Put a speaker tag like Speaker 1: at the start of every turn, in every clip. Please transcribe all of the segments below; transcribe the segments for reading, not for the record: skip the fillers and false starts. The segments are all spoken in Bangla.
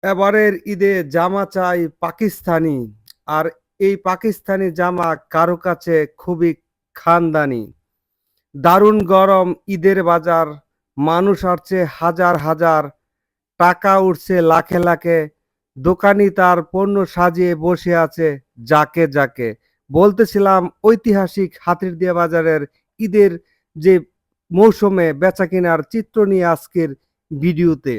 Speaker 1: এবারের ঈদে জামা চাই পাকিস্তানি। আর এই পাকিস্তানি জামা কারো কাছে খুবই খানদানি। দারুণ গরম ঈদের বাজার। মানুষ আসছে হাজার, হাজার। টাকা উঠছে লাখে, লাখে। দোকানি তার পণ্য সাজিয়ে বসে আছে জাঁকে, জাঁকে। বলতেছিলাম ঐতিহাসিক হাতিরদিয়া বাজারের ঈদের যে মৌসুমে বেচাকেনার চিত্র নিয়ে আজকের ভিডিওতে।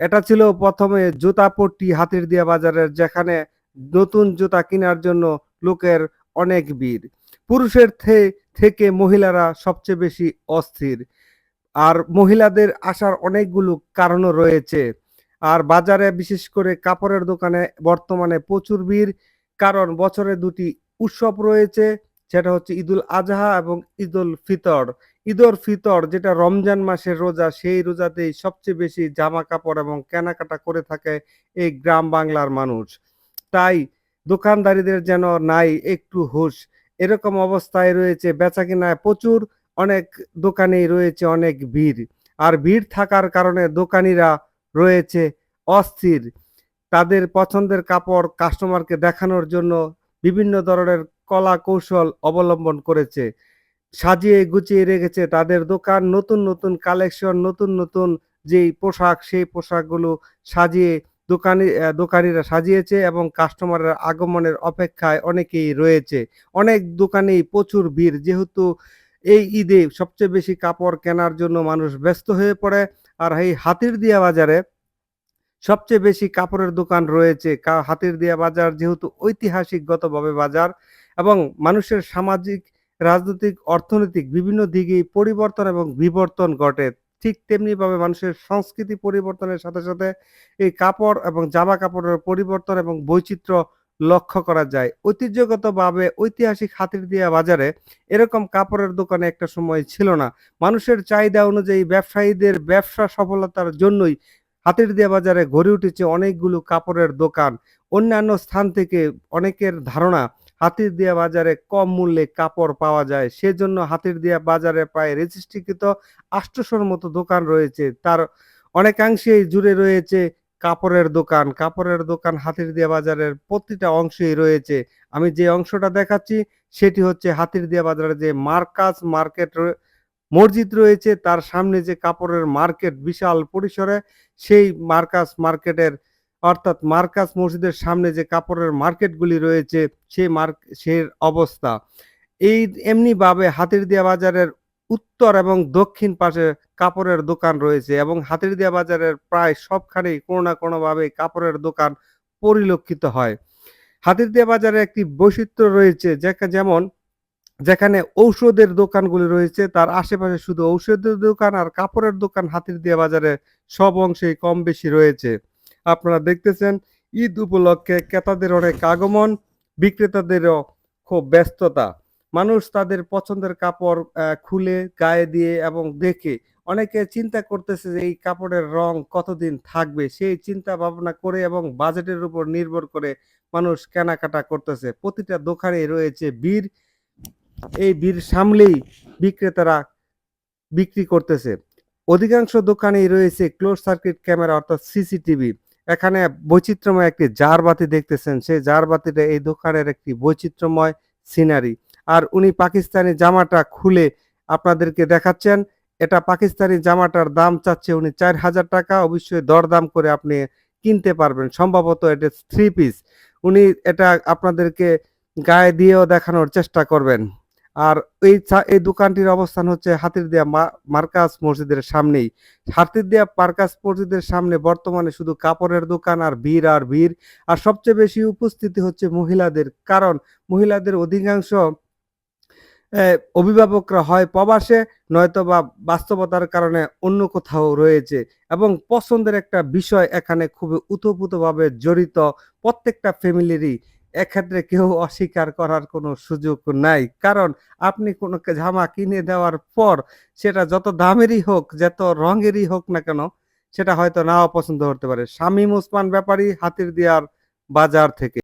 Speaker 1: এটা ছিল ১ম এ জুতাপট্টি হাতিরদিয়া বাজারের, যেখানে নতুন জুতা কেনার জন্য লোকের অনেক ভিড়। পুরুষের থেকে মহিলারা সবচেয়ে বেশি অস্থির। আর মহিলাদের আসার অনেকগুলো কারণও রয়েছে। আর বাজারে বিশেষ করে কাপড়ের দোকানে বর্তমানে প্রচুর ভিড়। কারণ বছরে ২ টি উৎসব রয়েছে। সেটা হচ্ছে ঈদুল আজহা এবং ঈদুল ফিতর। ঈদুল ফিতর যেটা রমজান মাসের রোজা, সেই রোজাতেই সবচেয়ে বেশি জামাকাপড় এবং কেনাকাটা করে থাকে এই গ্রাম বাংলার মানুষ। তাই দোকানদারিদের যেন নাই একটু হুঁশ। এরকম অবস্থায় রয়েছে বেচাকেনায় প্রচুর, অনেক দোকানেই রয়েছে অনেক ভিড়। আর ভিড় থাকার কারণে দোকানিরা রয়েছে অস্থির। তাদের পছন্দের কাপড় কাস্টমারকে দেখানোর জন্য বিভিন্ন ধরনের কলা কৌশল অবলম্বন করেছে। সাজিয়ে গুছিয়ে রেখেছে তাদের দোকান। নতুন, নতুন কালেকশন, নতুন, নতুন যেই পোশাক, সেই পোশাকগুলো সাজিয়ে দোকানিরা সাজিয়েছে এবং কাস্টমারের আগমনের অপেক্ষায় অনেকেই রয়েছে। অনেক দোকানেই প্রচুর ভিড়। যেহেতু এই ঈদে সবচেয়ে বেশি কাপড় কেনার জন্য মানুষ ব্যস্ত হয়ে পড়ে। আর এই হাতিরদিয়া বাজারে সবচেয়ে বেশি কাপড়ের দোকান রয়েছে। হাতিরদিয়া বাজার যেহেতু ঐতিহাসিকগতভাবে বাজার এবং মানুষের সামাজিক, রাজনৈতিক, অর্থনৈতিক বিভিন্ন দিকেই পরিবর্তন এবং বিবর্তন ঘটে। ঠিক তেমনিভাবে মানুষের সংস্কৃতি পরিবর্তনের সাথে, সাথে এই কাপড় এবং জামা কাপড়ের পরিবর্তন এবং বৈচিত্র্য লক্ষ্য করা যায়। ঐতিহ্যগতভাবে ঐতিহাসিক হাতিরদিয়া বাজারে এরকম কাপড়ের দোকান একটা সময় ছিল না। মানুষের চাহিদা অনুযায়ী ব্যবসায়ীদের ব্যবসা সফলতার জন্যই হাতিরদিয়া বাজারে গড়ে উঠেছে অনেকগুলো কাপড়ের দোকান। অন্যান্য স্থান থেকে অনেকের ধারণা হাতিরদিয়া বাজারে কম মূল্যে কাপড় পাওয়া যায়। সেজন্য হাতিরদিয়া বাজারে প্রায় রেজিস্ট্রিকৃত ৮০০'র মতো দোকান রয়েছে। তার অনেকাংশেই জুড়ে রয়েছে কাপড়ের দোকান। কাপড়ের দোকান হাতিরদিয়া বাজারের প্রতিটা অংশেই রয়েছে। আমি যে অংশটা দেখাচ্ছি সেটি হচ্ছে হাতিরদিয়া বাজারে যে মার্কাস মার্কেট মসজিদ রয়েছে, তার সামনে যে কাপড়ের মার্কেট বিশাল পরিসরে, সেই মার্কাস মার্কেটের, অর্থাৎ মার্কাস মসজিদের সামনে যে কাপড়ের মার্কেটগুলি রয়েছে, সেই অবস্থা। এই এমনিভাবে হাতিরদিয়া বাজারের উত্তর এবং দক্ষিণ পাশে কাপড়ের দোকান রয়েছে এবং হাতিরদিয়া বাজারের প্রায় সবখানেই কোনো না কোনোভাবে কাপড়ের দোকান পরিলক্ষিত হয়। হাতিরদিয়া বাজারে একটি বৈচিত্র্য রয়েছে, যেমন যেখানে ঔষধের দোকানগুলি রয়েছে, তার আশেপাশে শুধু ঔষধের দোকান আর কাপড়ের দোকান হাতিরদিয়া বাজারে সব অংশেই কম বেশি রয়েছে। আপনারা দেখতেছেন ঈদ উপলক্ষে ক্রেতাদের অনেক আগমন, বিক্রেতাদেরও খুব ব্যস্ততা। মানুষ তাদের পছন্দের কাপড় খুলে গায়ে দিয়ে এবং দেখে অনেকে চিন্তা করতেছে যে এই কাপড়ের রং কতদিন থাকবে, সেই চিন্তা ভাবনা করে এবং বাজেটের উপর নির্ভর করে মানুষ কেনাকাটা করতেছে। প্রতিটা দোকানেই রয়েছে ভিড়। এই ভিড় সামলেই বিক্রেতারা বিক্রি করতেছে। অধিকাংশ দোকানেই রয়েছে ক্লোজ সার্কিট ক্যামেরা, অর্থাৎ সিসিটিভি। এখানে বৈচিত্র্যময় একটি জারবাতি দেখতেছেন। সেই জারবাতিটা এই দোকানের একটি বৈচিত্র্যময় সিনারি। আর উনি পাকিস্তানি জামাটা খুলে আপনাদেরকে দেখাচ্ছেন। এটা পাকিস্তানি জামাটার দাম চাচ্ছে উনি ৳৪,০০০। অবশ্যই দরদাম করে আপনি কিনতে পারবেন। সম্ভবত এটা 3 পিস। উনি এটা আপনাদেরকে গায়ে দিয়েও দেখানোর চেষ্টা করবেন। আর এই দোকানটির অবস্থান হচ্ছে হাতিরদিয়া মার্কাজ মসজিদের সামনেই। হাতিরদিয়া মার্কাজ মসজিদের সামনে বর্তমানে শুধু কাপড়ের দোকান আর ভিড় আর ভিড়। আর সবচেয়ে বেশি উপস্থিতি হচ্ছে মহিলাদের। কারণ মহিলাদের অধিকাংশ অভিভাবকরা হয় প্রবাসে, নয়তোবা বাস্তবতার কারণে অন্য কোথাও রয়েছে এবং পছন্দের একটা বিষয় এখানে খুবই ওতপ্রোতভাবে জড়িত প্রত্যেকটা ফ্যামিলিরই। এক্ষেত্রে কেউ অস্বীকার করার কোনো সুযোগ নাই। কারণ আপনি কোনো জামা কিনে দেওয়ার পর সেটা যত দামেরই হোক, যত রঙেরই হোক না কেন, সেটা হয়তো নাও পছন্দ হতে পারে। শামীম ওসমান ব্যাপারী, হাতিরদিয়ার বাজার থেকে।